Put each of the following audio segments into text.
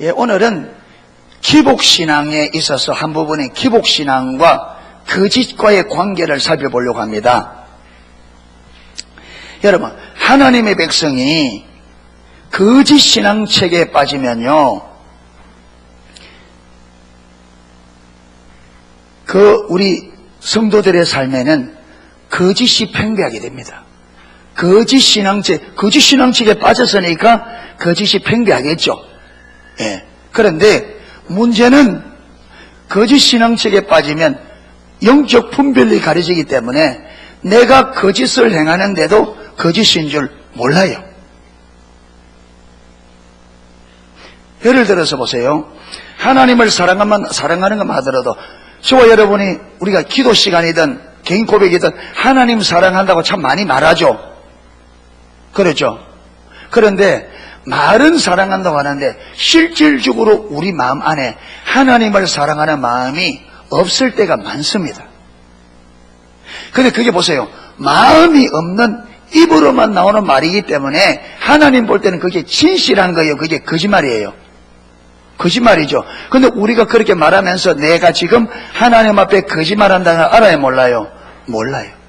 예, 오늘은 기복신앙에 있어서 한 부분인 기복신앙과 거짓과의 관계를 살펴보려고 합니다. 여러분, 하나님의 백성이 거짓신앙책에 빠지면요, 우리 성도들의 삶에는 거짓이 팽배하게 됩니다. 거짓신앙책에 빠졌으니까 거짓이 팽배하겠죠. 예. 그런데 문제는 거짓신앙책에 빠지면 영적 분별이 가려지기 때문에 내가 거짓을 행하는데도 거짓인 줄 몰라요. 예를 들어서 보세요. 하나님을 사랑하는 것만 하더라도 저와 여러분이 우리가 기도 시간이든 개인 고백이든 하나님 사랑한다고 참 많이 말하죠. 그렇죠. 그런데 말은 사랑한다고 하는데 실질적으로 우리 마음 안에 하나님을 사랑하는 마음이 없을 때가 많습니다. 근데 그게 보세요. 마음이 없는 입으로만 나오는 말이기 때문에 하나님 볼 때는 그게 진실한 거예요. 그게 거짓말이에요. 거짓말이죠. 근데 우리가 그렇게 말하면서 내가 지금 하나님 앞에 거짓말한다는 걸 알아요, 몰라요? 몰라요.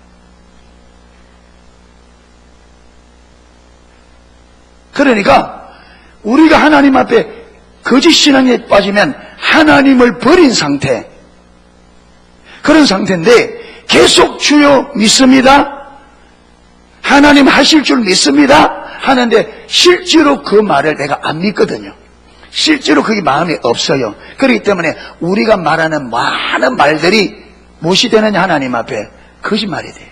그러니까 우리가 하나님 앞에 거짓신앙에 빠지면 하나님을 버린 상태, 그런 상태인데 계속 주여 믿습니다, 하나님 하실 줄 믿습니다 하는데 실제로 그 말을 내가 안 믿거든요. 실제로 그게 마음에 없어요. 그렇기 때문에 우리가 말하는 많은 말들이 무엇이 되느냐, 하나님 앞에 거짓말이 돼요.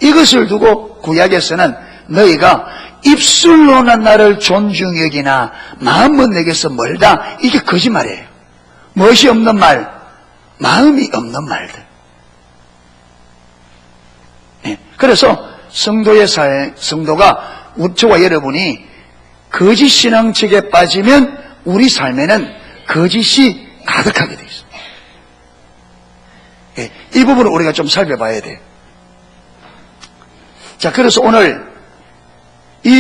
이것을 두고 구약에서는 너희가 입술로는 나를 존중히 여기나 마음은 내게서 멀다, 이게 거짓말이에요. 무엇이 없는 말? 마음이 없는 말들. 네. 그래서 성도가 저와 여러분이 거짓신앙책에 빠지면 우리 삶에는 거짓이 가득하게 되어 있습니다. 네. 이 부분을 우리가 좀 살펴봐야 돼요. 자, 그래서 오늘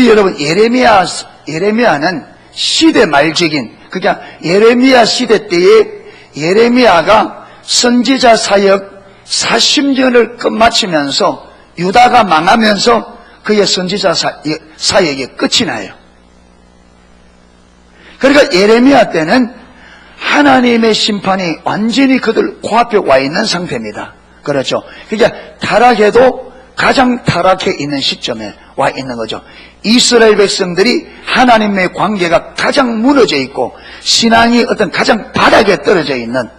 여러분 예레미야는 시대 말직인, 그러니까 예레미야 시대 때에 예레미야가 선지자 사역 40년을 끝마치면서 유다가 망하면서 그의 선지자 사역이 끝이 나요. 그러니까 예레미야 때는 하나님의 심판이 완전히 그들 코앞에 와 있는 상태입니다. 그렇죠. 그러니까 타락해도 가장 타락해 있는 시점에 와 있는 거죠. 이스라엘 백성들이 하나님의 관계가 가장 무너져 있고 신앙이 어떤 가장 바닥에 떨어져 있는,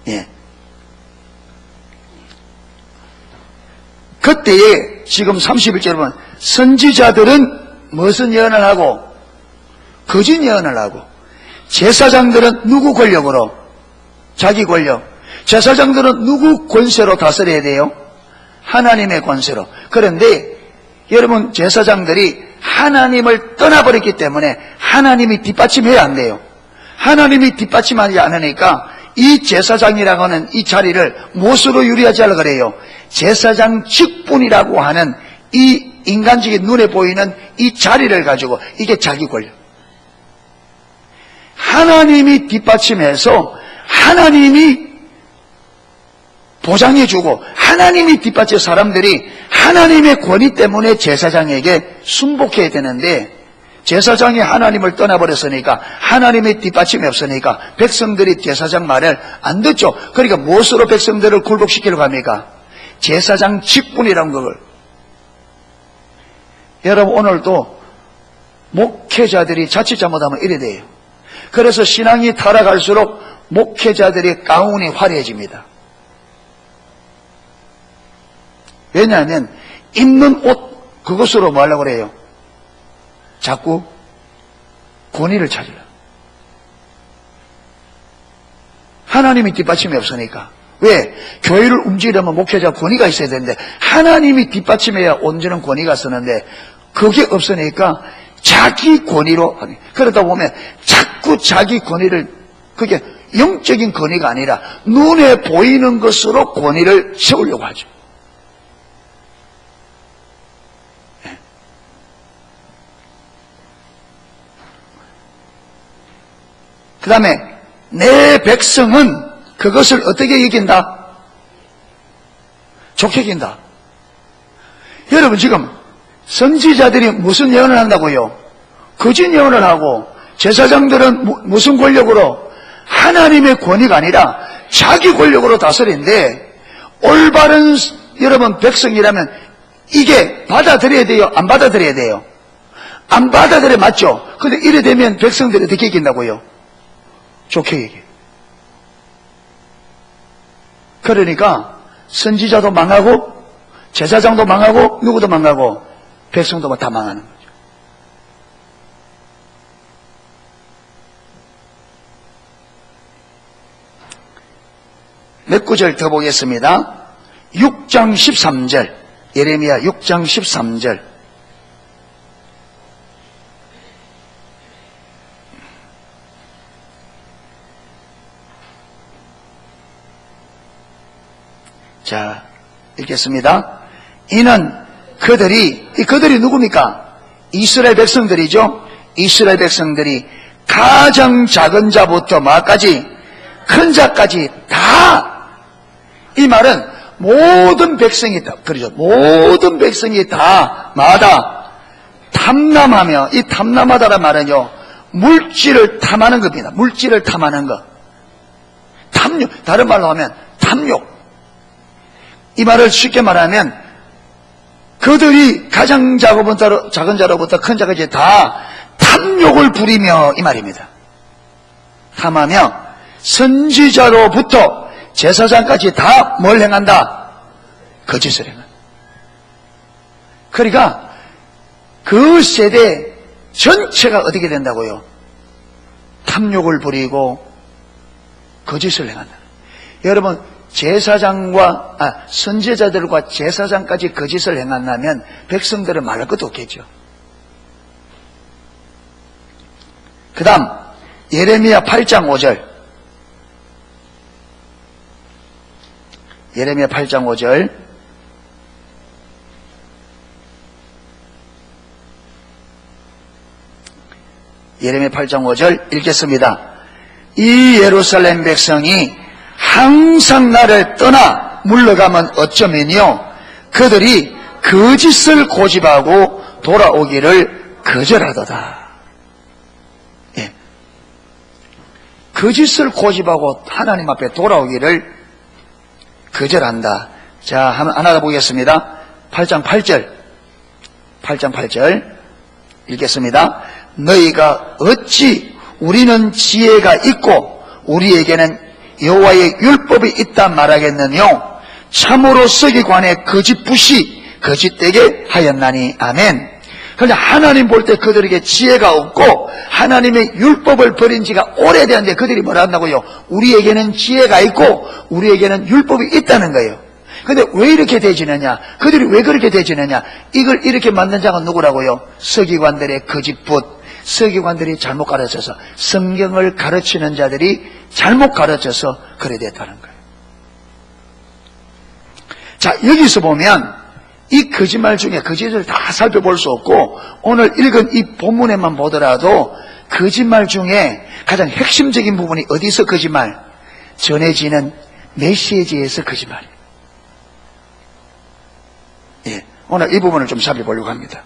예. 그때에 지금 31절에 보면 선지자들은 무슨 예언을 하고 거짓 예언을 하고, 제사장들은 누구 권력으로? 자기 권력. 제사장들은 누구 권세로 다스려야 돼요? 하나님의 권세로. 그런데 여러분, 제사장들이 하나님을 떠나버렸기 때문에 하나님이 뒷받침해야 안 돼요. 하나님이 뒷받침하지 않으니까 이 제사장이라고 하는 이 자리를 무엇으로 유리하지 하려고 그래요? 제사장 직분이라고 하는 이 인간적인 눈에 보이는 이 자리를 가지고, 이게 자기 권력. 하나님이 뒷받침해서 하나님이 보장해주고 하나님이 뒷받쳐 사람들이 하나님의 권위 때문에 제사장에게 순복해야 되는데, 제사장이 하나님을 떠나버렸으니까 하나님의 뒷받침이 없으니까 백성들이 제사장 말을 안 듣죠. 그러니까 무엇으로 백성들을 굴복시키려고 합니까? 제사장 직분이라는 걸. 여러분, 오늘도 목회자들이 자칫 잘못하면 이래 돼요. 그래서 신앙이 타락할수록 목회자들의 가운이 화려해집니다. 왜냐하면 입는 옷, 그것으로 뭐 하려고 그래요? 자꾸 권위를 찾으려. 하나님이 뒷받침이 없으니까. 왜? 교회를 움직이려면 목회자 권위가 있어야 되는데 하나님이 뒷받침해야 온전한 권위가 쓰는데 그게 없으니까 자기 권위로, 그러다 보면 자꾸 자기 권위를, 그게 영적인 권위가 아니라 눈에 보이는 것으로 권위를 세우려고 하죠. 그 다음에 내 백성은 그것을 어떻게 여긴다? 좋게 여긴다. 여러분 지금 선지자들이 무슨 예언을 한다고요? 거짓 예언을 하고 제사장들은 무슨 권력으로? 하나님의 권위가 아니라 자기 권력으로 다스리는데 올바른 여러분 백성이라면 이게 받아들여야 돼요? 안 받아들여야 돼요? 안 받아들여 맞죠? 근데 이래 되면 백성들이 어떻게 이긴다고요? 좋게 얘기해. 그러니까 선지자도 망하고 제사장도 망하고 누구도 망하고 백성도 다 망하는 거죠. 몇 구절 더 보겠습니다. 6장 13절 예레미야 6장 13절 자, 읽겠습니다. 이는 그들이 누굽니까? 이스라엘 백성들이죠. 이스라엘 백성들이 가장 작은 자부터 마까지 큰 자까지 다, 이 말은 모든 백성이 다, 그러죠. 모든 백성이 다 마다 탐남하며, 이 탐남하다란 말은요, 물질을 탐하는 겁니다. 물질을 탐하는 것. 탐욕, 다른 말로 하면 탐욕. 이 말을 쉽게 말하면 그들이 가장 작은 자로부터 큰 자까지 다 탐욕을 부리며 이 말입니다. 탐하며 선지자로부터 제사장까지 다 뭘 행한다? 거짓을 행한다. 그러니까 그 세대 전체가 어떻게 된다고요? 탐욕을 부리고 거짓을 행한다. 여러분 제사장과 선지자들과 제사장까지 거짓을 행한다면 백성들은 말할 것도 없겠죠. 그 다음 예레미야 8장 5절 예레미야 8장 5절 예레미야 8장 5절 읽겠습니다. 이 예루살렘 백성이 항상 나를 떠나 물러가면 어쩌면요 그들이 거짓을 고집하고 돌아오기를 거절하도다. 예. 거짓을 고집하고 하나님 앞에 돌아오기를 거절한다. 자, 하나 더 보겠습니다. 8장 8절 읽겠습니다. 너희가 어찌 우리는 지혜가 있고 우리에게는 여호와의 율법이 있다 말하겠느뇨. 참으로 서기관의 거짓부시 거짓되게 하였나니. 아멘. 그런데 하나님 볼 때 그들에게 지혜가 없고 하나님의 율법을 버린 지가 오래되었는데 그들이 뭐라 한다고요? 우리에게는 지혜가 있고 우리에게는 율법이 있다는 거예요. 그런데 왜 이렇게 되지느냐? 그들이 왜 그렇게 되지느냐? 이걸 이렇게 만든 자가 누구라고요? 서기관들의 거짓붓. 서기관들이 잘못 가르쳐서, 성경을 가르치는 자들이 잘못 가르쳐서 그래 됐다는 거예요. 자, 여기서 보면 이 거짓말 중에 거짓을 다 살펴볼 수 없고 오늘 읽은 이 본문에만 보더라도 거짓말 중에 가장 핵심적인 부분이 어디서 거짓말? 전해지는 메시지에서 거짓말이에요. 예, 오늘 이 부분을 좀 살펴보려고 합니다.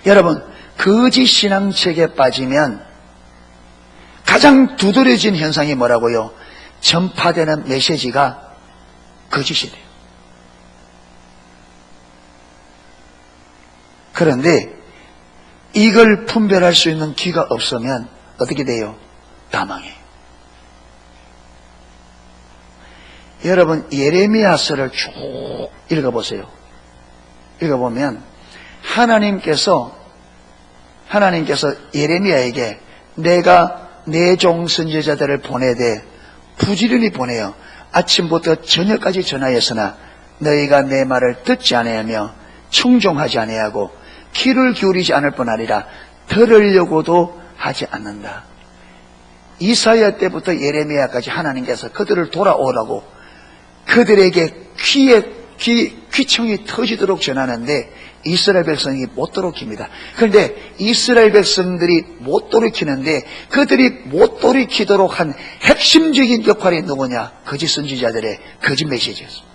여러분, 거짓 신앙책에 빠지면 가장 두드러진 현상이 뭐라고요? 전파되는 메시지가 거짓이 돼요. 그런데 이걸 분별할 수 있는 귀가 없으면 어떻게 돼요? 다 망해요. 여러분 예레미야서를 쭉 읽어보세요. 읽어보면 하나님께서 예레미야에게 내가 내 종 선지자들을 보내되 부지런히 보내어 아침부터 저녁까지 전하였으나 너희가 내 말을 듣지 아니하며 청종하지 아니하고 귀를 기울이지 않을 뿐 아니라 들으려고도 하지 않는다. 이사야 때부터 예레미야까지 하나님께서 그들을 돌아오라고 그들에게 귀청이 터지도록 전하는데 이스라엘 백성이 못 돌이킵니다. 그런데 이스라엘 백성들이 못 돌이키는데 그들이 못 돌이키도록 한 핵심적인 역할이 누구냐? 거짓 선지자들의 거짓 메시지였습니다.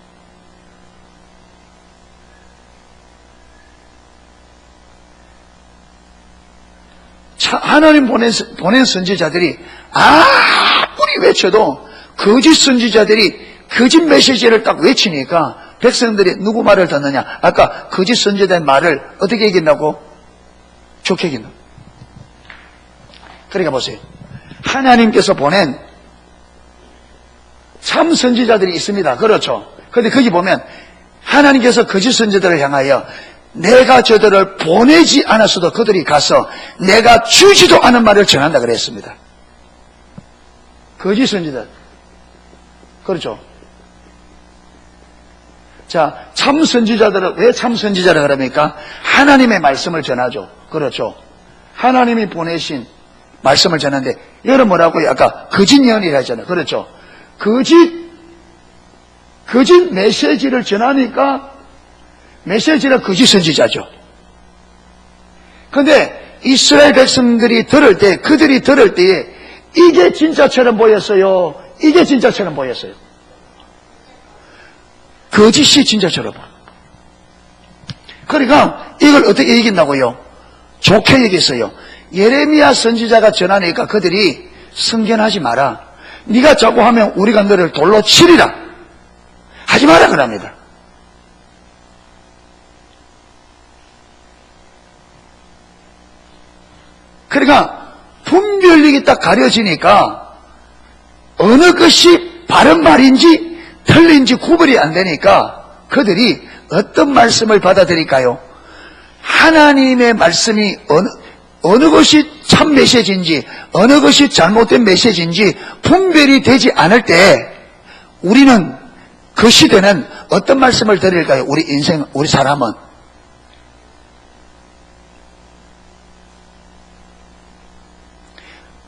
하나님 보낸 선지자들이 아무리 외쳐도 거짓 선지자들이 거짓 메시지를 딱 외치니까 백성들이 누구 말을 듣느냐? 아까 거짓 선지자의 말을 어떻게 얘기한다고? 좋게 얘기한다고. 그러니까 보세요. 하나님께서 보낸 참 선지자들이 있습니다. 그렇죠. 그런데 거기 보면 하나님께서 거짓 선지자들을 향하여 내가 저들을 보내지 않았어도 그들이 가서 내가 주지도 않은 말을 전한다 그랬습니다. 거짓 선지자. 그렇죠. 자, 참 선지자들은 왜 참 선지자라 그럽니까? 하나님의 말씀을 전하죠. 그렇죠. 하나님이 보내신 말씀을 전하는데 여러분 뭐라고요? 아까 거짓 예언이라 했잖아요. 그렇죠. 거짓 메시지를 전하니까 메시지가 거짓 선지자죠. 그런데 이스라엘 백성들이 그들이 들을 때에 이게 진짜처럼 보였어요. 이게 진짜처럼 보였어요. 거짓이 진짜처럼. 그러니까 이걸 어떻게 얘긴다고요? 좋게 얘기했어요. 예레미야 선지자가 전하니까 그들이 성견하지 마라. 네가 자꾸 하면 우리가 너를 돌로 치리라. 하지 마라 그럽니다. 그러니까 분별력이 딱 가려지니까 어느 것이 바른 말인지 틀린지 구별이 안 되니까 그들이 어떤 말씀을 받아들일까요? 하나님의 말씀이 어느 것이 참 메시지인지 어느 것이 잘못된 메시지인지 분별이 되지 않을 때 우리는 그 시대는 어떤 말씀을 드릴까요? 우리 사람은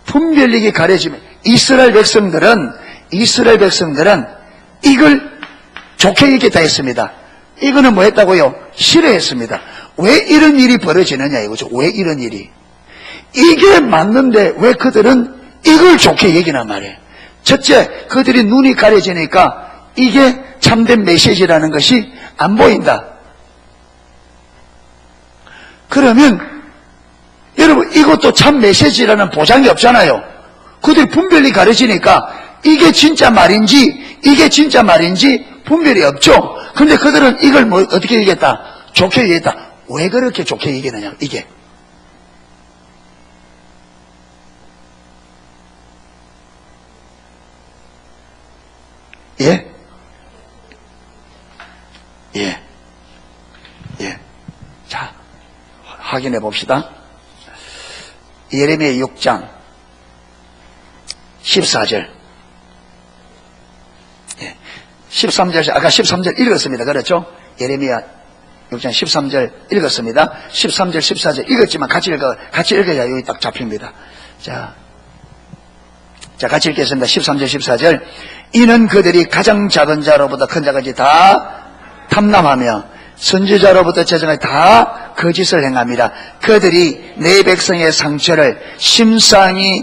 분별력이 가려지면 이스라엘 백성들은 이걸 좋게 얘기했다 했습니다. 이거는 뭐 했다고요? 싫어했습니다. 왜 이런 일이 벌어지느냐 이거죠. 왜 이런 일이? 이게 맞는데 왜 그들은 이걸 좋게 얘기란 말이에요. 첫째, 그들이 눈이 가려지니까 이게 참된 메시지라는 것이 안 보인다. 그러면 여러분 이것도 참 메시지라는 보장이 없잖아요. 그들이 분별이 가려지니까 이게 진짜 말인지 분별이 없죠. 근데 그들은 이걸 어떻게 얘기했다? 좋게 얘기했다. 왜 그렇게 좋게 얘기하느냐 이게. 예? 자, 확인해 봅시다. 예레미야 6장 14절 13절 아까 13절 읽었습니다. 그렇죠? 예레미야 6장 13절 읽었습니다. 13절 14절 읽었지만 같이 읽어야 여기 딱 잡힙니다. 자 같이 읽겠습니다. 13절 14절 이는 그들이 가장 작은 자로부터 큰 자까지 다 탐람하며 선지자로부터 제정에 다 거짓을 행합니다. 그들이 내 백성의 상처를 심상히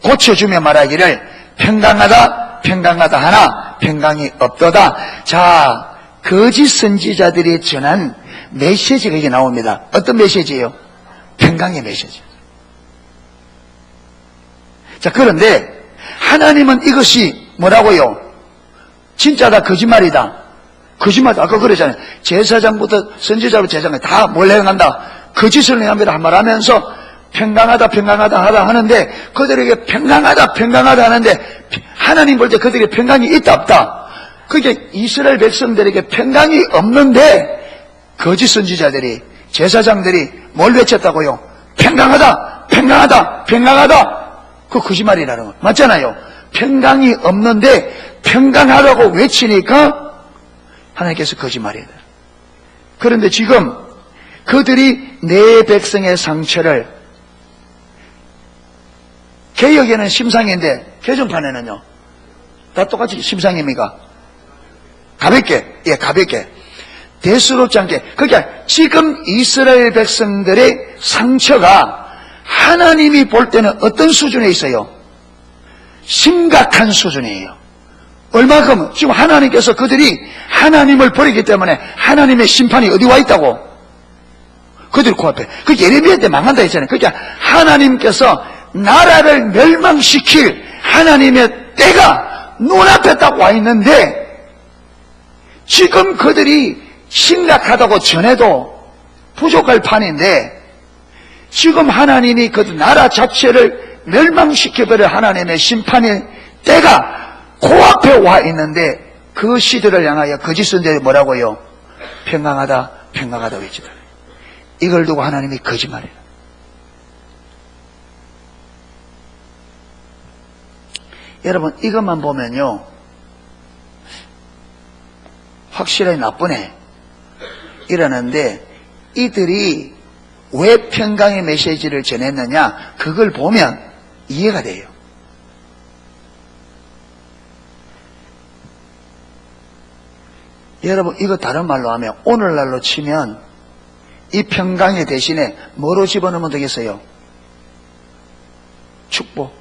고쳐주며 말하기를 평강하다 하나 평강이 없도다. 자, 거짓 선지자들이 전한 메시지가 이게 나옵니다. 어떤 메시지예요? 평강의 메시지. 자, 그런데 하나님은 이것이 뭐라고요? 진짜다 거짓말이다. 거짓말이다. 아까 그랬잖아요. 제사장부터 선지자부터 제사장까지 다 뭘 행한다? 거짓을 행합니다. 한 말 하면서 평강하다 하다 하는데 그들에게 평강하다 하는데 하나님 볼 때 그들에게 평강이 있다 없다. 그게 이스라엘 백성들에게 평강이 없는데 거짓 선지자들이 제사장들이 뭘 외쳤다고요? 평강하다. 그 거짓말이라는 거 맞잖아요. 평강이 없는데 평강하라고 외치니까 하나님께서 거짓말이다. 그런데 지금 그들이 내 백성의 상처를 개역에는 심상인데 개정판에는요 다 똑같이 심상입니까? 가볍게 대수롭지 않게. 그러니까 지금 이스라엘 백성들의 상처가 하나님이 볼 때는 어떤 수준에 있어요? 심각한 수준이에요. 얼마큼? 지금 하나님께서 그들이 하나님을 버리기 때문에 하나님의 심판이 어디 와 있다고? 그들 코앞에. 그 예레미야 때 망한다 했잖아요. 그러니까 하나님께서 나라를 멸망시킬 하나님의 때가 눈앞에 딱 와 있는데 지금 그들이 심각하다고 전해도 부족할 판인데 지금 하나님이 그 나라 자체를 멸망시켜버릴 하나님의 심판의 때가 코앞에 와 있는데 그 시대를 향하여 거짓 선지자들이 뭐라고요? 평강하다 평강하다 외치다. 이걸 두고 하나님이 거짓말이에요. 여러분 이것만 보면요 확실하게 나쁘네 이러는데 이들이 왜 평강의 메시지를 전했느냐 그걸 보면 이해가 돼요. 여러분 이거 다른 말로 하면 오늘날로 치면 이 평강의 대신에 뭐로 집어넣으면 되겠어요? 축복.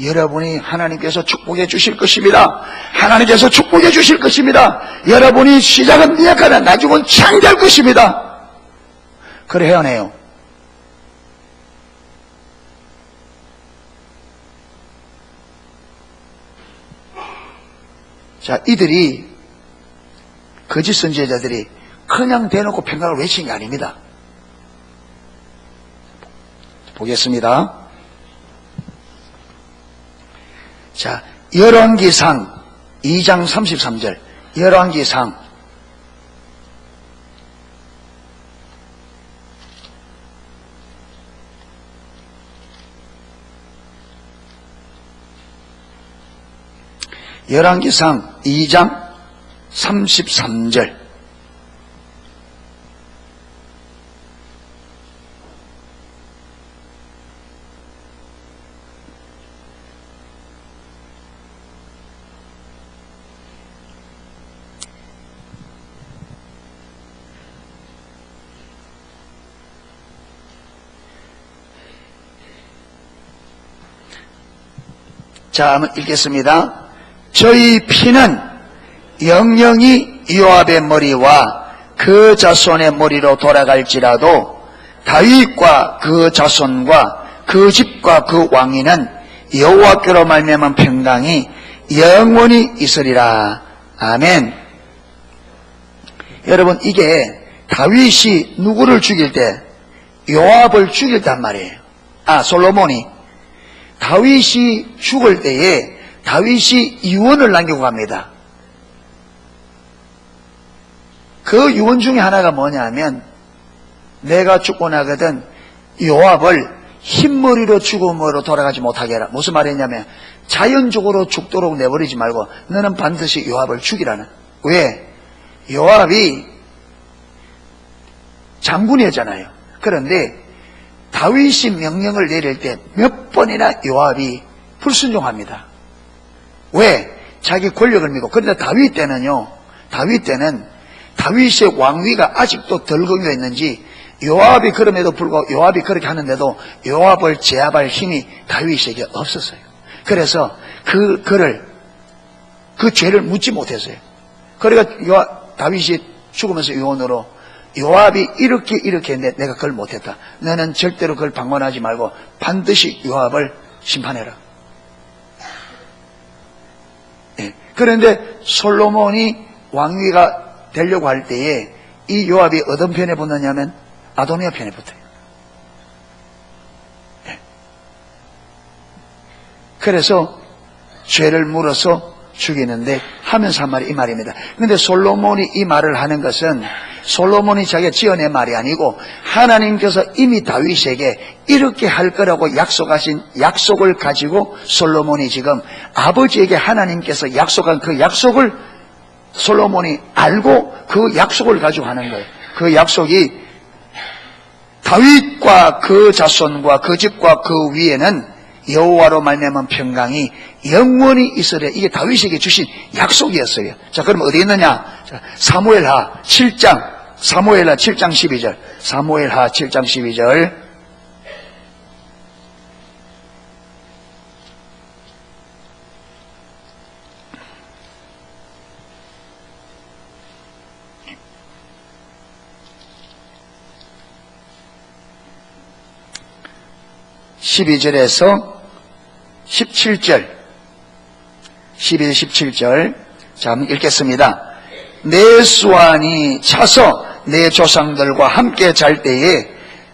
여러분이 하나님께서 축복해 주실 것입니다. 하나님께서 축복해 주실 것입니다. 여러분이 시작은 미약하나 나중은 창대할 것입니다. 그래 해야해요. 자, 이들이 거짓 선지자들이 그냥 대놓고 평강을 외친 게 아닙니다. 보겠습니다. 자, 열왕기상 2장 33절. 열왕기상 열왕기상 2장 33절. 자, 한번 읽겠습니다. 저희 피는 영영이 요압의 머리와 그 자손의 머리로 돌아갈지라도 다윗과 그 자손과 그 집과 그 왕위는 여호와께로 말미암은 평강이 영원히 있으리라. 아멘. 여러분 이게 다윗이 누구를 죽일 때 요압을 죽일 단 말이에요. 솔로몬이 다윗이 죽을 때에 다윗이 유언을 남기고 갑니다. 그 유언 중에 하나가 뭐냐면 내가 죽고 나거든 요압을 흰머리로 죽음으로 돌아가지 못하게 해라. 무슨 말이냐면 자연적으로 죽도록 내버리지 말고 너는 반드시 요압을 죽이라는. 왜? 요압이 장군이었잖아요. 그런데 다윗이 명령을 내릴 때 몇 번이나 요압이 불순종합니다. 왜? 자기 권력을 믿고. 그런데 다윗 때는 다윗의 왕위가 아직도 덜 강요해 있는지 요압이 그럼에도 불구하고 요압이 그렇게 하는데도 요압을 제압할 힘이 다윗에게 없었어요. 그래서 그 죄를 묻지 못했어요. 그러니까 다윗이 죽으면서 유언으로 요압이 이렇게 했는데 내가 그걸 못했다. 너는 절대로 그걸 방관하지 말고 반드시 요압을 심판해라. 네. 그런데 솔로몬이 왕위가 되려고 할 때에 이 요압이 어떤 편에 붙느냐면 아도니아 편에 붙어요. 네. 그래서 죄를 물어서 죽이는데 하면서 한 말이 이 말입니다. 그런데 솔로몬이 이 말을 하는 것은 솔로몬이 자기가 지어낸 말이 아니고 하나님께서 이미 다윗에게 이렇게 할 거라고 약속하신 약속을 가지고 솔로몬이 지금 아버지에게 하나님께서 약속한 그 약속을 솔로몬이 알고 그 약속을 가지고 하는 거예요. 그 약속이 다윗과 그 자손과 그 집과 그 위에는 여호와로 말미암은 평강이 영원히 있으려. 이게 다윗에게 주신 약속이었어요. 자, 그럼 어디 있느냐? 자, 사무엘하 7장 12절. 사무엘하 7장 12절. (12절에서) 17절, 12절 17절. 자, 한번 읽겠습니다. 내 수완이 차서 내 조상들과 함께 잘 때에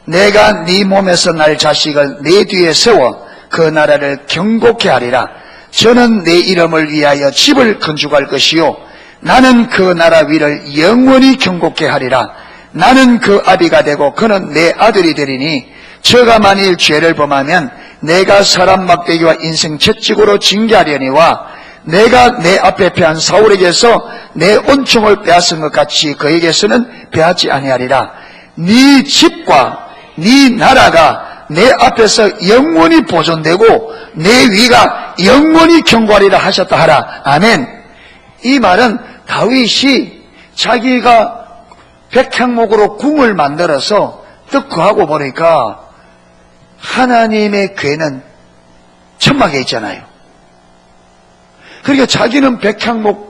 내가 네 몸에서 날 자식을 내 뒤에 세워 그 나라를 경고케 하리라. 저는 내 이름을 위하여 집을 건축할 것이요 나는 그 나라 위를 영원히 경고케 하리라. 나는 그 아비가 되고 그는 내 아들이 되리니 저가 만일 죄를 범하면 내가 사람 막대기와 인생 채찍으로 징계하려니와 내가 내 앞에 패한 사울에게서 내 온총을 빼앗은 것 같이 그에게서는 빼앗지 아니하리라. 네 집과 네 나라가 내 앞에서 영원히 보존되고 내 위가 영원히 경고하리라 하셨다 하라. 아멘. 이 말은 다윗이 자기가 백향목으로 궁을 만들어서 딱 그하고 보니까 하나님의 궤는 천막에 있잖아요. 그러니까 자기는 백향목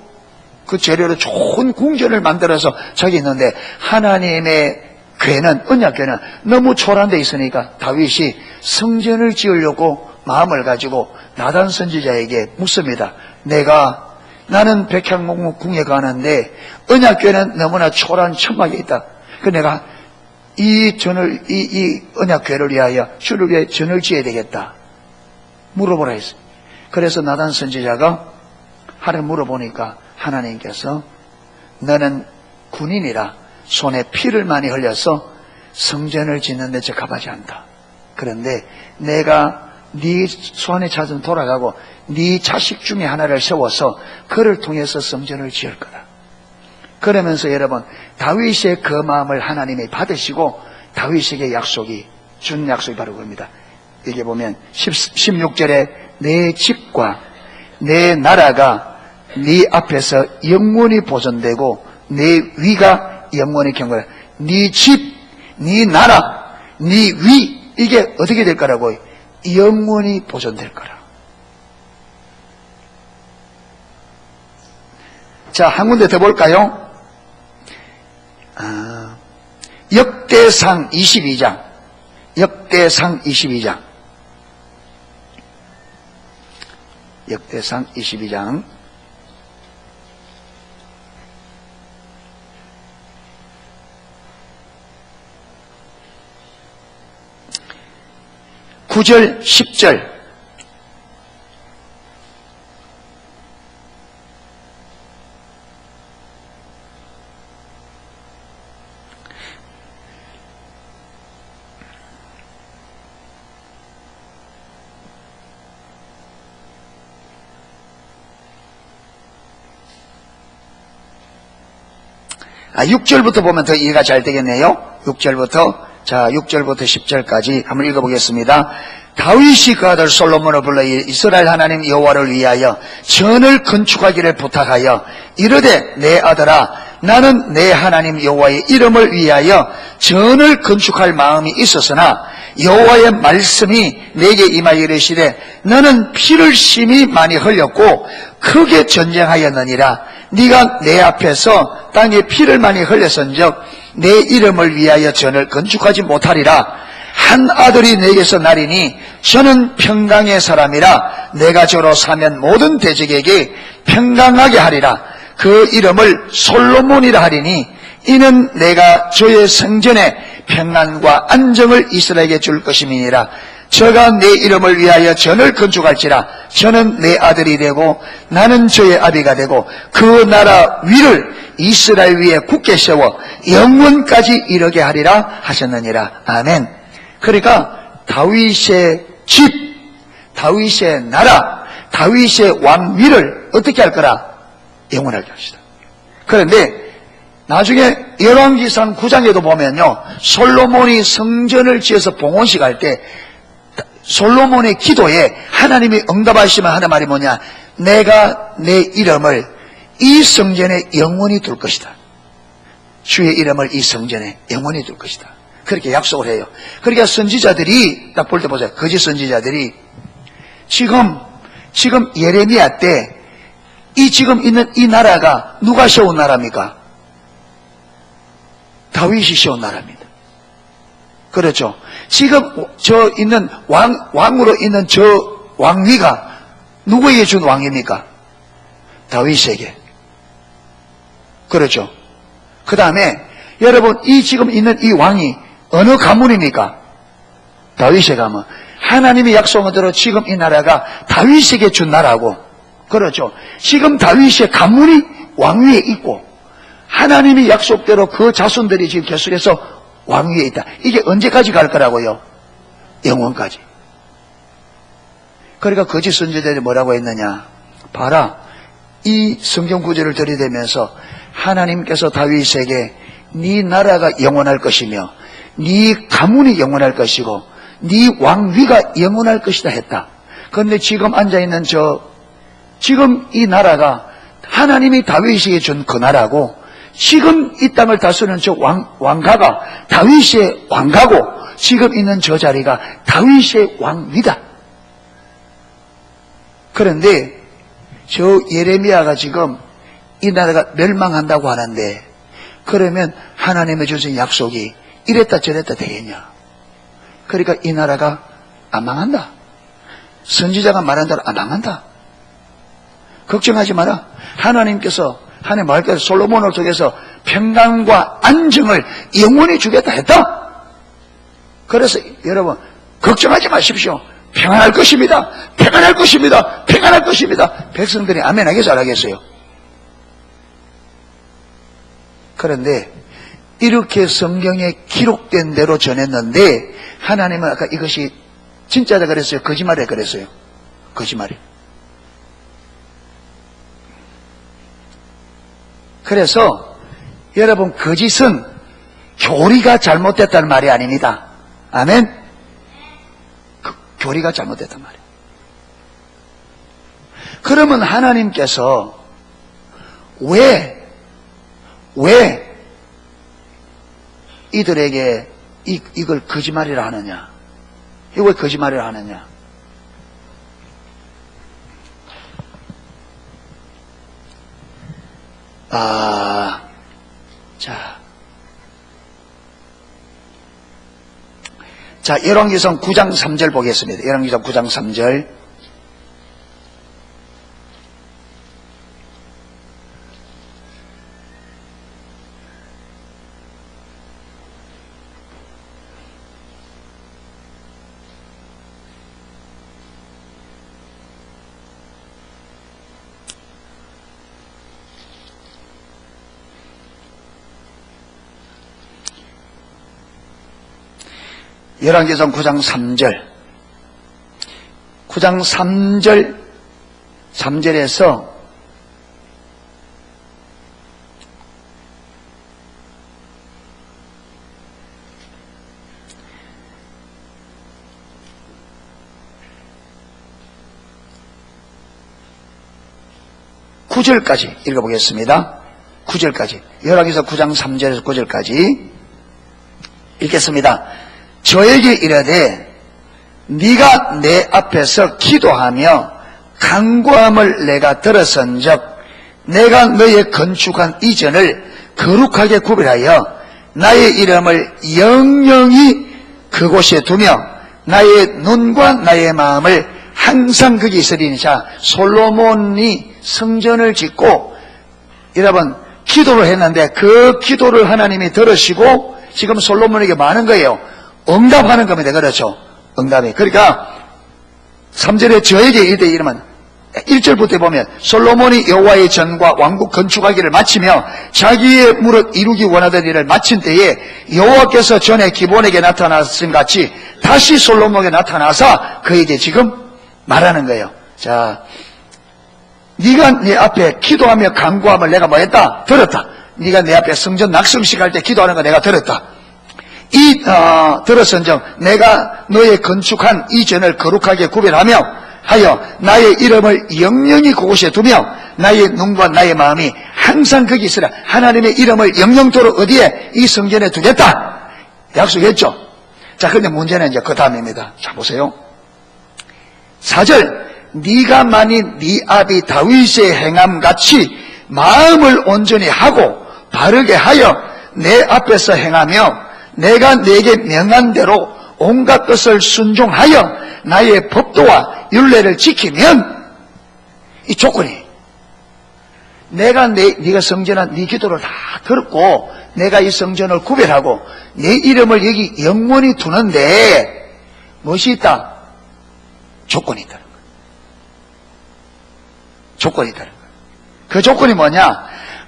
그 재료로 좋은 궁전을 만들어서 자기 있는데 하나님의 궤는, 언약궤는 너무 초라한 데 있으니까 다윗이 성전을 지으려고 마음을 가지고 나단 선지자에게 묻습니다. 나는 백향목 궁에 가는데 언약궤는 너무나 초라한 천막에 있다. 그 내가 이 언약궤를 위하여 주를 위해 전을 지어야 되겠다 물어보라 했어요. 그래서 나단 선지자가 하나님 물어보니까 하나님께서 너는 군인이라 손에 피를 많이 흘려서 성전을 짓는 데 적합하지 않다. 그런데 내가 네 소원의 찾은 돌아가고 네 자식 중에 하나를 세워서 그를 통해서 성전을 지을 거다. 그러면서 여러분 다윗의 그 마음을 하나님이 받으시고 다윗에게 준 약속이 바로 그겁니다. 여기 보면 16절에 내 집과 내 나라가 네 앞에서 영원히 보존되고 내 위가 영원히 경고해. 네 집, 네 나라, 네 위, 이게 어떻게 될 거라고? 영원히 보존될 거라. 자, 한 군데 더 볼까요? 역대상 22장. 역대상 22장. 역대상 22장. (9절) (10절) 아, 6절부터 보면 더 이해가 잘 되겠네요. 6절부터. 자, 6절부터 10절까지 한번 읽어보겠습니다. 다윗이 그 아들 솔로몬을 불러 이스라엘 하나님 여호와를 위하여 전을 건축하기를 부탁하여 이르되 내 아들아 나는 내 하나님 여호와의 이름을 위하여 전을 건축할 마음이 있었으나 여호와의 말씀이 내게 임하여 이르시되 너는 피를 심히 많이 흘렸고 크게 전쟁하였느니라. 네가 내 앞에서 땅에 피를 많이 흘렸은즉 내 이름을 위하여 전을 건축하지 못하리라. 한 아들이 내게서 나리니 저는 평강의 사람이라 내가 저로 사면 모든 대적에게 평강하게 하리라. 그 이름을 솔로몬이라 하리니 이는 내가 저의 성전에 평안과 안정을 이스라엘에게 줄 것임이니라. 저가 내 이름을 위하여 전을 건축할지라. 저는 내 아들이 되고 나는 저의 아비가 되고 그 나라 위를 이스라엘 위에 굳게 세워 영원까지 이르게 하리라 하셨느니라. 아멘. 그러니까 다윗의 집, 다윗의 나라, 다윗의 왕 위를 어떻게 할 거라? 영원하게 합시다. 그런데 나중에 열왕기상 9장에도 보면요, 솔로몬이 성전을 지어서 봉헌식 할 때 솔로몬의 기도에 하나님이 응답하시면 하는 말이 뭐냐? 내가 내 이름을 이 성전에 영원히 둘 것이다. 주의 이름을 이 성전에 영원히 둘 것이다. 그렇게 약속을 해요. 그러니까 선지자들이 딱 볼 때 보세요. 거짓 선지자들이 지금 예레미야 때 이 지금 있는 이 나라가 누가 세운 나라입니까? 다윗이 세운 나라입니다. 그렇죠. 지금 저 있는 왕으로 있는 저 왕위가 누구에게 준 왕입니까? 다윗에게. 그렇죠. 그 다음에 여러분 이 지금 있는 이 왕이 어느 가문입니까? 다윗의 가문. 하나님이 약속한 대로 지금 이 나라가 다윗에게 준 나라고, 그렇죠. 지금 다윗의 가문이 왕위에 있고 하나님이 약속대로 그 자손들이 지금 계속해서 왕위에 있다. 이게 언제까지 갈 거라고요? 영원까지. 그러니까 거짓 선지자들이 뭐라고 했느냐? 봐라, 이 성경 구절을 들이대면서 하나님께서 다윗에게 네 나라가 영원할 것이며 네 가문이 영원할 것이고 네 왕위가 영원할 것이다 했다. 그런데 지금 앉아있는 지금 이 나라가 하나님이 다윗에게 준 그 나라고, 지금 이 땅을 다스리는 저 왕가가 다윗의 왕가고 지금 있는 저 자리가 다윗의 왕위다. 그런데 저 예레미야가 지금 이 나라가 멸망한다고 하는데, 그러면 하나님의 주신 약속이 이랬다 저랬다 되겠냐? 그러니까 이 나라가 안 망한다. 선지자가 말한 대로 안 망한다. 걱정하지 마라. 하나님께서 하나님 말께서 솔로몬을 통해서 평강과 안정을 영원히 주겠다 했다. 그래서 여러분 걱정하지 마십시오. 평안할 것입니다. 평안할 것입니다. 평안할 것입니다. 백성들이 아멘하게 잘하겠어요. 그런데 이렇게 성경에 기록된 대로 전했는데 하나님은 아까 이것이 진짜다 그랬어요? 거짓말이라 그랬어요? 거짓말이. 그래서 여러분 거짓은 교리가 잘못됐다는 말이 아닙니다. 아멘? 교리가 잘못됐단 말이에요. 그러면 하나님께서 왜 이들에게 이걸 거짓말이라 하느냐? 이거 왜 거짓말이라 하느냐? 자, 열왕기상 9장 3절 보겠습니다. 열왕기상 9장 3절. 열왕기상 9장 3절. 9장 3절, 3절에서 (9절까지) 읽어보겠습니다. 9절까지. 열왕기상 9장 3절에서 9절까지 읽겠습니다. 저에게 이르되 네가 내 앞에서 기도하며 간구함을 내가 들었은즉 내가 너의 건축한 이 전을 거룩하게 구별하여 나의 이름을 영영히 그곳에 두며 나의 눈과 나의 마음을 항상 거기 있으리니. 자, 솔로몬이 성전을 짓고 여러분 기도를 했는데 그 기도를 하나님이 들으시고 지금 솔로몬에게 뭐 하는 거예요? 응답하는 겁니다. 그렇죠? 응답이. 그러니까 3절에 저에게 이르되 이르면 1절부터 보면 솔로몬이 여호와의 전과 왕국 건축하기를 마치며 자기의 무릇 이루기 원하던 일을 마친 때에 여호와께서 전에 기본에게 나타났음 같이 다시 솔로몬에게 나타나서 그에게 지금 말하는 거예요. 자, 네가 내 앞에 기도하며 간구함을 내가 뭐 했다? 들었다. 네가 내 앞에 성전 낙성식 할 때 기도하는 거 내가 들었다. 들었은즉 내가 너의 건축한 이 전을 거룩하게 구별하며 하여 나의 이름을 영영히 그곳에 두며 나의 눈과 나의 마음이 항상 거기 있으라. 하나님의 이름을 영영토록 어디에? 이 성전에 두겠다 약속했죠. 자, 그런데 문제는 이제 그 다음입니다. 자, 보세요. 4절, 네가 만일 네 아비 다윗의 행함같이 마음을 온전히 하고 바르게 하여 내 앞에서 행하며 내가 네게 명한 대로 온갖 것을 순종하여 나의 법도와 율례를 지키면, 이 조건이, 네가 성전한 네 기도를 다 들었고 내가 이 성전을 구별하고 내 이름을 여기 영원히 두는데 무엇이 있다? 조건이 있다는 거예요. 조건이 있다는 거예요. 그 조건이 뭐냐?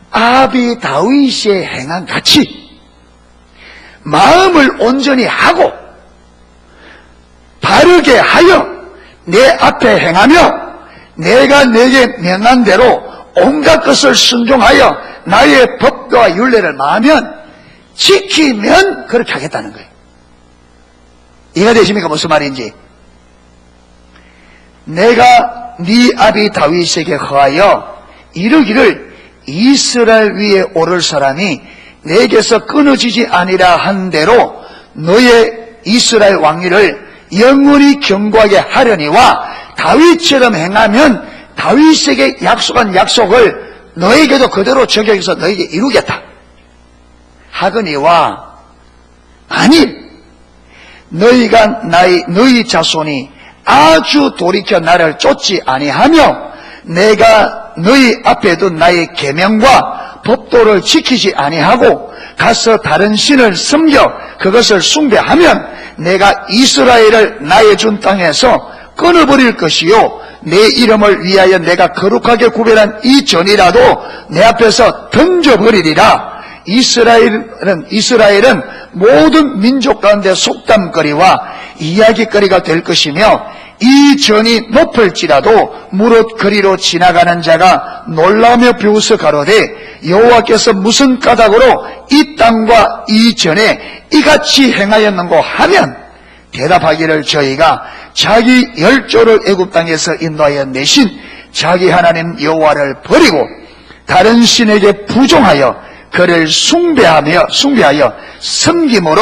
아비 다윗의 행한 같이 마음을 온전히 하고 바르게 하여 내 앞에 행하며 내가 내게 명한 대로 온갖 것을 순종하여 나의 법과 율례를 마하면 지키면 그렇게 하겠다는 거예요. 이해가 되십니까? 무슨 말인지. 내가 네 아비 다윗에게 허하여 이르기를 이스라엘 위에 오를 사람이 내게서 끊어지지 아니라 한 대로 너의 이스라엘 왕위를 영원히 견고하게 하려니와 다윗처럼 행하면 다윗에게 약속한 약속을 너에게도 그대로 적용해서 너에게 이루겠다 하거니와, 만일 너희 자손이 아주 돌이켜 나를 쫓지 아니하며 내가 너희 앞에 둔 나의 계명과 법도를 지키지 아니하고 가서 다른 신을 섬겨 그것을 숭배하면 내가 이스라엘을 나의 준 땅에서 끊어버릴 것이요 내 이름을 위하여 내가 거룩하게 구별한 이 전이라도 내 앞에서 던져버리리라. 이스라엘은 모든 민족 가운데 속담거리와 이야기거리가 될 것이며 이 전이 높을지라도 무릇 거리로 지나가는 자가 놀라며 비웃어 가로되 여호와께서 무슨 까닭으로 이 땅과 이 전에 이같이 행하였는고 하면 대답하기를 저희가 자기 열조를 애굽 땅에서 인도하여 내신 자기 하나님 여호와를 버리고 다른 신에게 부종하여 그를 숭배하여 섬김으로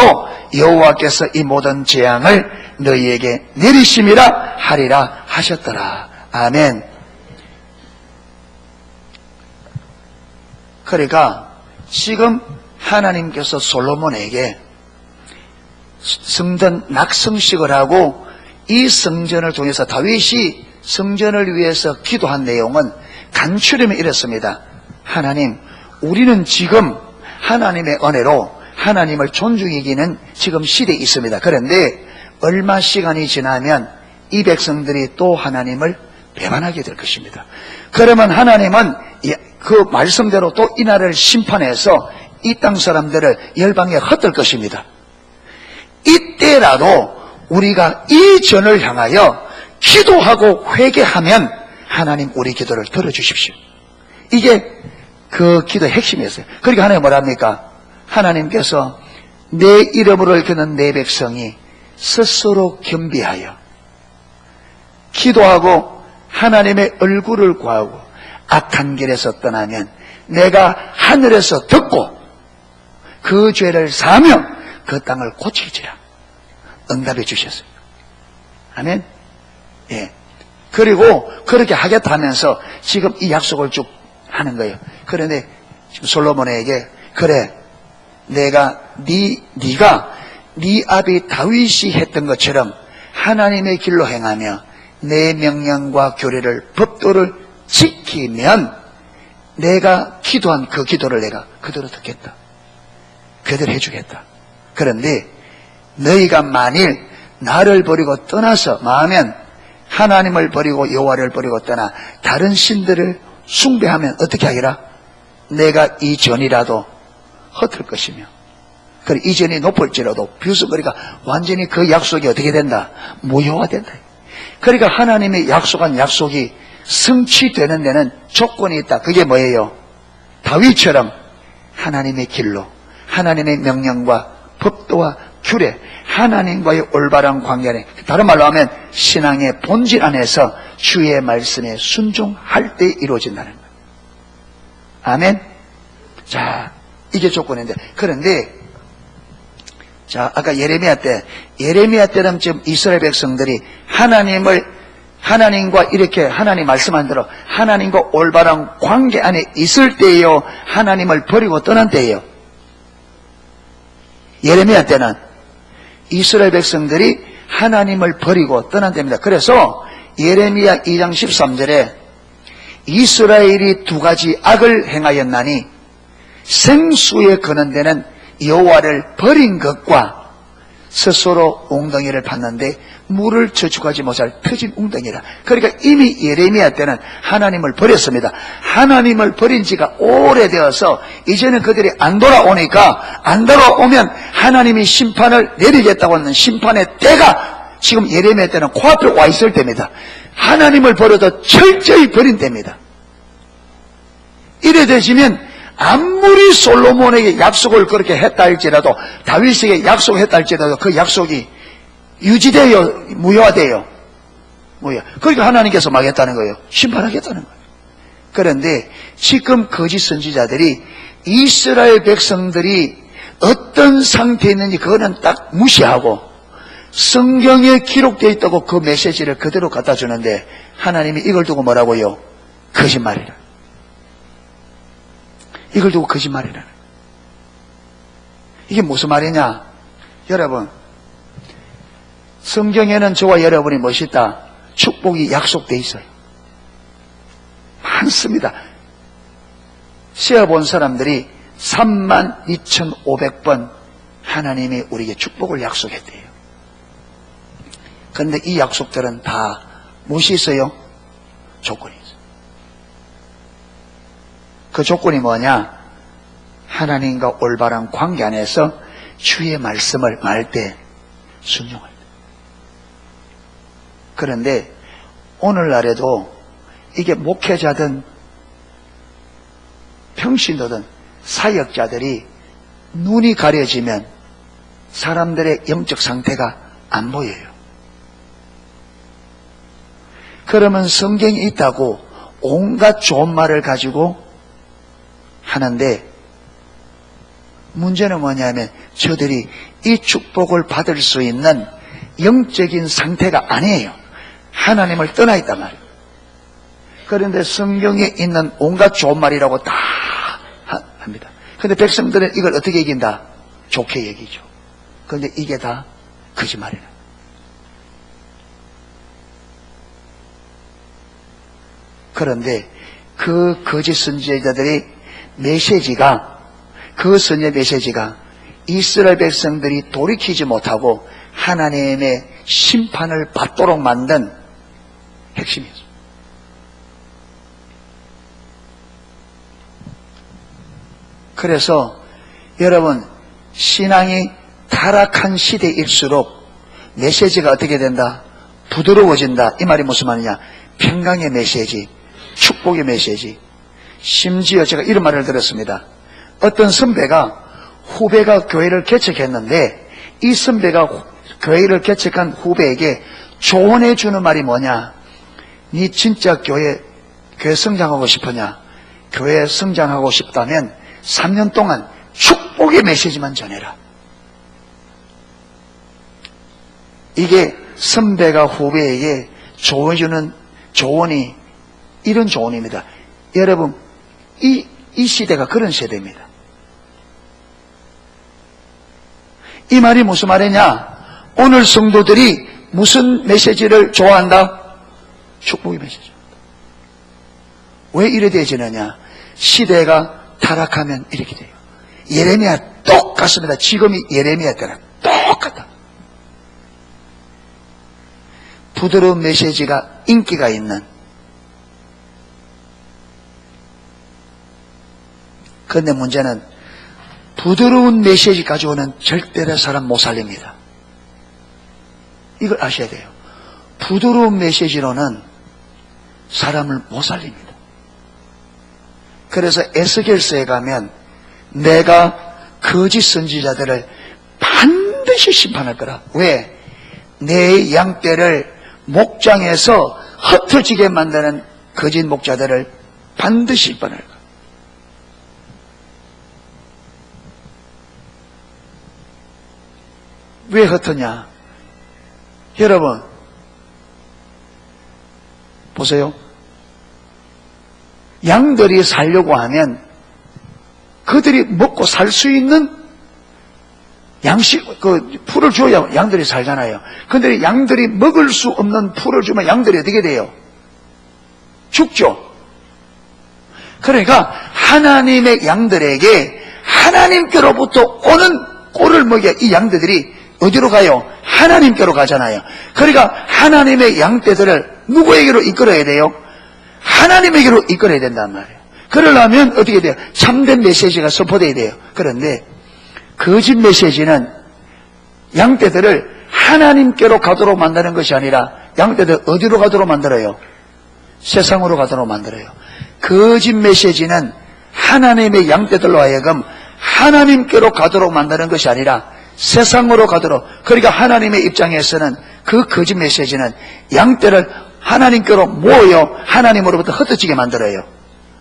여호와께서 이 모든 재앙을 너희에게 내리심이라 하리라 하셨더라. 아멘. 그러니까 지금 하나님께서 솔로몬에게 성전 낙성식을 하고 이 성전을 통해서 다윗이 성전을 위해서 기도한 내용은 간추리면 이렇습니다. 하나님, 우리는 지금 하나님의 은혜로 하나님을 존중이기는 지금 시대에 있습니다. 그런데 얼마 시간이 지나면 이 백성들이 또 하나님을 배반하게 될 것입니다. 그러면 하나님은 그 말씀대로 또 이 나라를 심판해서 이 땅 사람들을 열방에 흩을 것입니다. 이때라도 우리가 이 전을 향하여 기도하고 회개하면 하나님 우리 기도를 들어주십시오. 이게 그 기도의 핵심이었어요. 그러니까 하나님 뭐랍니까? 하나님께서 내 이름으로 일컫는 내 백성이 스스로 겸비하여 기도하고 하나님의 얼굴을 구하고 악한 길에서 떠나면 내가 하늘에서 듣고 그 죄를 사하며 그 땅을 고칠지라 응답해 주셨어요. 아멘. 예. 그리고 그렇게 하겠다 하면서 지금 이 약속을 쭉 하는 거예요. 그런데 지금 솔로몬에게 그래 내가 네가 네 아비 다윗이 했던 것처럼 하나님의 길로 행하며 내 명령과 교례를 법도를 지키면 내가 기도한 그 기도를 내가 그대로 듣겠다. 그대로 해주겠다. 그런데 너희가 만일 나를 버리고 떠나서 마하면 하나님을 버리고 여호와를 버리고 떠나 다른 신들을 숭배하면 어떻게 하기라? 내가 이 전이라도 헛을 것이며 그리고 이 전이 높을지라도 비웃음거리가 완전히 그 약속이 어떻게 된다? 무효화된다. 그러니까 하나님의 약속한 약속이 성취되는 데는 조건이 있다. 그게 뭐예요? 다윗처럼 하나님의 길로 하나님의 명령과 법도와 규례, 하나님과의 올바른 관계 안에, 다른 말로 하면 신앙의 본질 안에서 주의 말씀에 순종할 때 이루어진다는 거예요. 아멘. 자, 이게 조건인데, 그런데 자, 아까 예레미야 때는 지금 이스라엘 백성들이 하나님과 이렇게 하나님 말씀한 대로 하나님과 올바른 관계 안에 있을 때예요, 하나님을 버리고 떠난 때예요. 예레미야 때는 이스라엘 백성들이 하나님을 버리고 떠난 때입니다. 그래서 예레미야 2장 13절에 이스라엘이 두 가지 악을 행하였나니 생수에 거는 데는 여호와를 버린 것과 스스로 웅덩이를 팠는데 물을 저축하지 못할 터진 웅덩이라. 그러니까 이미 예레미야 때는 하나님을 버렸습니다. 하나님을 버린 지가 오래되어서 이제는 그들이 안 돌아오니까, 안 돌아오면 하나님이 심판을 내리겠다고 하는 심판의 때가 지금 예레미야 때는 코앞에 와 있을 때입니다. 하나님을 버려도 철저히 버린 때입니다. 이래 되시면 아무리 솔로몬에게 약속을 그렇게 했다 할지라도, 다윗에게 약속했다 할지라도 그 약속이 유지돼요, 무효화돼요. 그러니까 하나님께서 막겠다는 거예요. 심판하겠다는 거예요. 그런데 지금 거짓 선지자들이 이스라엘 백성들이 어떤 상태에 있는지 그거는 딱 무시하고 성경에 기록되어 있다고 그 메시지를 그대로 갖다 주는데, 하나님이 이걸 두고 뭐라고요? 거짓말이라. 이걸 두고 거짓말이라. 이게 무슨 말이냐? 여러분, 성경에는 저와 여러분이 멋있다, 축복이 약속되어 있어요. 많습니다. 세어본 사람들이 32,500번 하나님이 우리에게 축복을 약속했대요. 그런데 이 약속들은 다 무엇이 있어요? 조건이 있어요. 그 조건이 뭐냐? 하나님과 올바른 관계 안에서 주의 말씀을 말할 때 순종할 때. 그런데 오늘날에도 이게 목회자든 평신도든 사역자들이 눈이 가려지면 사람들의 영적 상태가 안 보여요. 그러면 성경이 있다고 온갖 좋은 말을 가지고 하는데, 문제는 뭐냐면 저들이 이 축복을 받을 수 있는 영적인 상태가 아니에요. 하나님을 떠나 있단 말이에요. 그런데 성경에 있는 온갖 좋은 말이라고 다 합니다. 그런데 백성들은 이걸 어떻게 이긴다? 좋게 얘기죠. 그런데 이게 다 거짓말이라. 그런데 그 거짓 선지자들의 메시지가, 그 선지자 메시지가 이스라엘 백성들이 돌이키지 못하고 하나님의 심판을 받도록 만든 핵심이었습니다. 그래서 여러분, 신앙이 타락한 시대일수록 메시지가 어떻게 된다? 부드러워진다. 이 말이 무슨 말이냐? 평강의 메시지, 축복의 메시지. 심지어 제가 이런 말을 들었습니다. 어떤 선배가 후배가 교회를 개척했는데, 이 선배가 교회를 개척한 후배에게 조언해 주는 말이 뭐냐? 니 진짜 교회 성장하고 싶으냐? 교회 성장하고 싶다면 3년 동안 축복의 메시지만 전해라. 이게 선배가 후배에게 조언해주는 조언이 이런 조언입니다. 여러분, 이 시대가 그런 세대입니다. 이 말이 무슨 말이냐? 오늘 성도들이 무슨 메시지를 좋아한다? 축복의 메시지. 왜 이래 되지느냐? 시대가 타락하면 이렇게 돼요. 예레미야 똑같습니다. 지금이 예레미야 때랑 똑같다. 부드러운 메시지가 인기가 있는. 그런데 문제는 부드러운 메시지 가지고는 절대로 사람 못 살립니다. 이걸 아셔야 돼요. 부드러운 메시지로는 사람을 못 살립니다. 그래서 에스겔서에 가면 내가 거짓 선지자들을 반드시 반드시 심판할 거라. 왜? 내 양떼를 목장에서 흩어지게 만드는 거짓 목자들을 반드시 심판할 거라. 왜 흩어냐? 여러분 보세요. 양들이 살려고 하면 그들이 먹고 살 수 있는 양식, 풀을 줘야 양들이 살잖아요. 근데 양들이 먹을 수 없는 풀을 주면 양들이 어떻게 돼요? 죽죠. 그러니까 하나님의 양들에게 하나님께로부터 오는 꼴을 먹여 이 양들이 어디로 가요? 하나님께로 가잖아요. 그러니까 하나님의 양떼들을 누구에게로 이끌어야 돼요? 하나님에게로 이끌어야 된단 말이에요. 그러려면 어떻게 돼요? 참된 메시지가 선포돼야 돼요. 그런데 거짓 메시지는 양떼들을 하나님께로 가도록 만드는 것이 아니라 양떼들 어디로 가도록 만들어요? 세상으로 가도록 만들어요. 거짓 메시지는 하나님의 양떼들로 하여금 하나님께로 가도록 만드는 것이 아니라 세상으로 가도록. 그러니까 하나님의 입장에서는 그 거짓 메시지는 양떼를 하나님께로 모여 하나님으로부터 흩어지게 만들어요.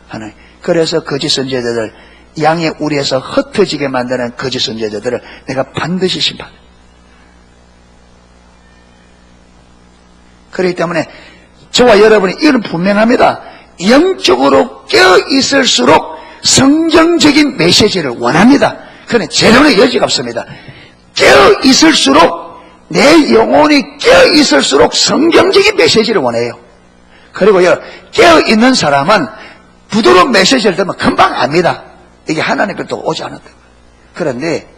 하나님. 그래서 거짓 선지자들, 양의 우리에서 흩어지게 만드는 거짓 선지자들을 내가 반드시 심판해. 그렇기 때문에 저와 여러분이 이런 분명합니다. 영적으로 깨어있을수록 성경적인 메시지를 원합니다. 그런데 재론의 여지가 없습니다. 깨어있을수록, 내 영혼이 깨어있을수록 성경적인 메시지를 원해요. 그리고요, 깨어있는 사람은 부드러운 메시지를 들으면 금방 압니다. 이게 하나님께로부터 오지 않았다. 그런데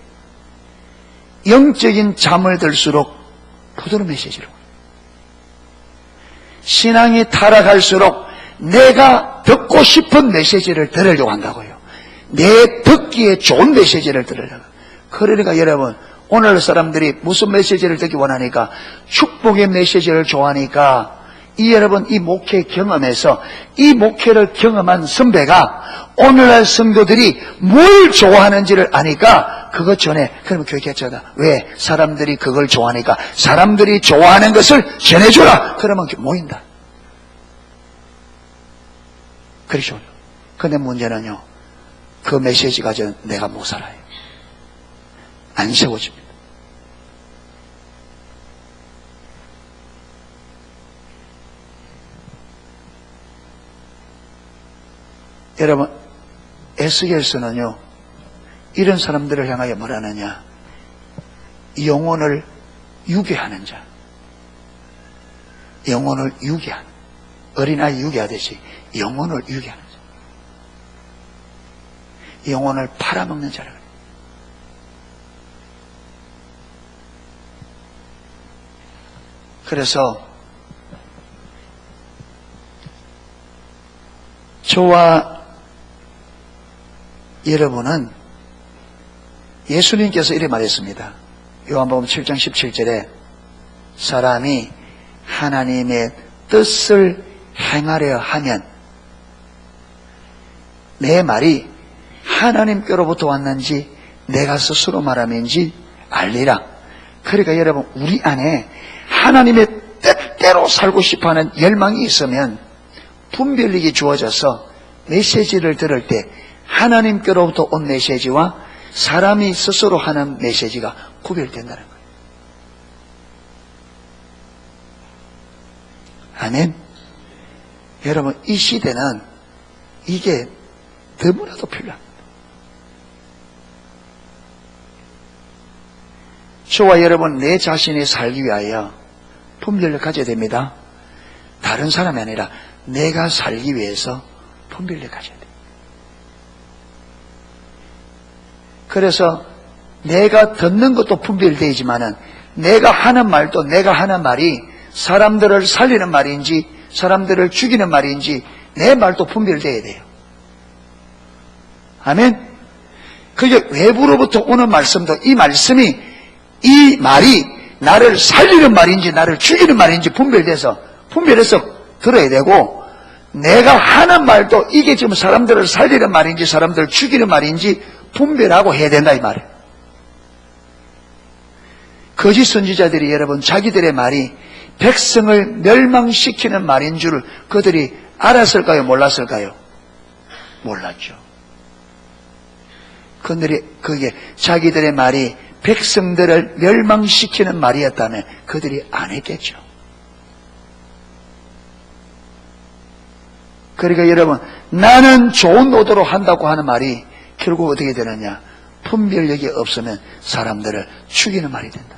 영적인 잠을 들수록 부드러운 메시지를 원해요. 신앙이 타락할수록 내가 듣고 싶은 메시지를 들으려고 한다고요. 내 듣기에 좋은 메시지를 들으려고. 그러니까 여러분, 오늘 사람들이 무슨 메시지를 듣기 원하니까? 축복의 메시지를 좋아하니까. 여러분, 이 목회 경험에서 이 목회를 경험한 선배가 오늘날 성도들이 뭘 좋아하는지를 아니까 그것 전에, 그러면 교회 개척하다. 왜? 사람들이 그걸 좋아하니까 사람들이 좋아하는 것을 전해주라. 그러면 모인다. 그렇죠. 근데 문제는요, 그 메시지 가지고 내가 못 살아요. 안 세워집니다. 여러분, 에스겔서는요, 이런 사람들을 향하여 뭐라느냐? 영혼을 유괴하는 자. 영혼을 유괴하는. 어린아이 유괴하듯이 영혼을 유괴하는 자. 영혼을 팔아먹는 자라. 그래서 저와 여러분은 예수님께서 이렇게 말했습니다. 요한복음 7장 17절에 사람이 하나님의 뜻을 행하려 하면 내 말이 하나님께로부터 왔는지 내가 스스로 말함인지 알리라. 그러니까 여러분, 우리 안에 하나님의 뜻대로 살고 싶어하는 열망이 있으면 분별력이 주어져서 메시지를 들을 때 하나님께로부터 온 메시지와 사람이 스스로 하는 메시지가 구별된다는 거예요. 아멘. 여러분, 이 시대는 이게 너무나도 필요합니다. 저와 여러분, 내 자신이 살기 위하여 분별을 가져야 됩니다. 다른 사람이 아니라 내가 살기 위해서 분별을 가져야 돼요. 그래서 내가 듣는 것도 분별되지만은 내가 하는 말도, 내가 하는 말이 사람들을 살리는 말인지 사람들을 죽이는 말인지 내 말도 분별돼야 돼요. 아멘. 그게 외부로부터 오는 말씀도 이 말씀이, 이 말이 나를 살리는 말인지 나를 죽이는 말인지 분별해서 들어야 되고, 내가 하는 말도 이게 지금 사람들을 살리는 말인지 사람들을 죽이는 말인지 분별하고 해야 된다 이 말이에요. 거짓 선지자들이 여러분 자기들의 말이 백성을 멸망시키는 말인 줄 그들이 알았을까요? 몰랐을까요? 몰랐죠. 그게 자기들의 말이 백성들을 멸망시키는 말이었다면 그들이 안 했겠죠. 그러니까 여러분, 나는 좋은 의도로 한다고 하는 말이 결국 어떻게 되느냐? 분별력이 없으면 사람들을 죽이는 말이 된다.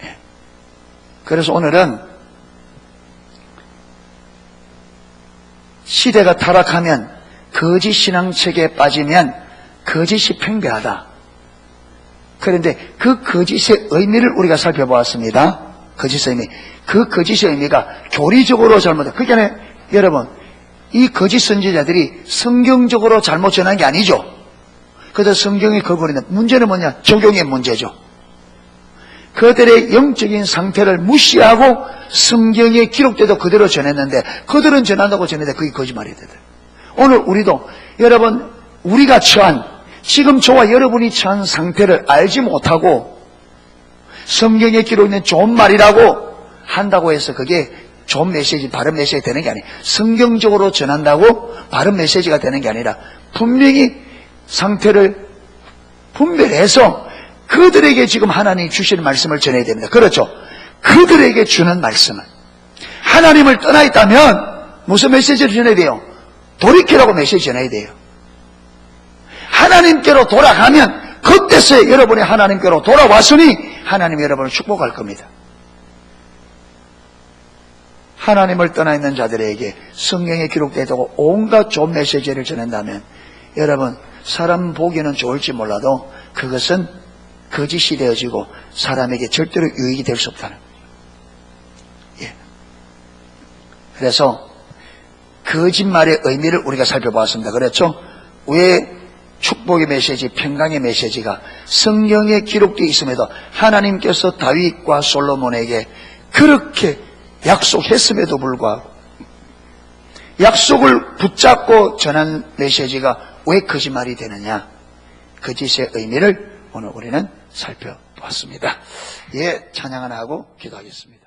예. 그래서 오늘은 시대가 타락하면 거짓 신앙책에 빠지면 거짓이 팽배하다. 그런데 그 거짓의 의미를 우리가 살펴보았습니다. 거짓의 의미. 그 거짓의 의미가 교리적으로 잘못된. 그러니까 여러분, 이 거짓 선지자들이 성경적으로 잘못 전한 게 아니죠. 그래서 성경이 거부리는 문제는 뭐냐? 적용의 문제죠. 그들의 영적인 상태를 무시하고 성경에 기록돼도 그대로 전했는데 그들은 전한다고 전했는데 그게 거짓말이 되더라고요. 오늘 우리도 여러분 우리가 처한 지금 저와 여러분이 처한 상태를 알지 못하고 성경에 기록된 좋은 말이라고 한다고 해서 그게 좋은 메시지, 바른 메시지가 되는 게 아니에요. 성경적으로 전한다고 바른 메시지가 되는 게 아니라 분명히 상태를 분별해서 그들에게 지금 하나님이 주시는 말씀을 전해야 됩니다. 그렇죠? 그들에게 주는 말씀을. 하나님을 떠나 있다면 무슨 메시지를 전해야 돼요? 돌이키라고 메시지 전해야 돼요. 하나님께로 돌아가면 그때서야 여러분이 하나님께로 돌아왔으니 하나님이 여러분을 축복할 겁니다. 하나님을 떠나 있는 자들에게 성경에 기록되고 온갖 좋은 메시지를 전한다면 여러분 사람 보기에는 좋을지 몰라도 그것은 거짓이 되어지고 사람에게 절대로 유익이 될 수 없다는 거예요. 예. 그래서 거짓말의 의미를 우리가 살펴보았습니다. 그렇죠? 왜 축복의 메시지, 평강의 메시지가 성경에 기록되어 있음에도 하나님께서 다윗과 솔로몬에게 그렇게 약속했음에도 불구하고 약속을 붙잡고 전한 메시지가 왜 거짓말이 되느냐? 거짓의 의미를 오늘 우리는 살펴보았습니다. 예, 찬양 하나 하고 기도하겠습니다.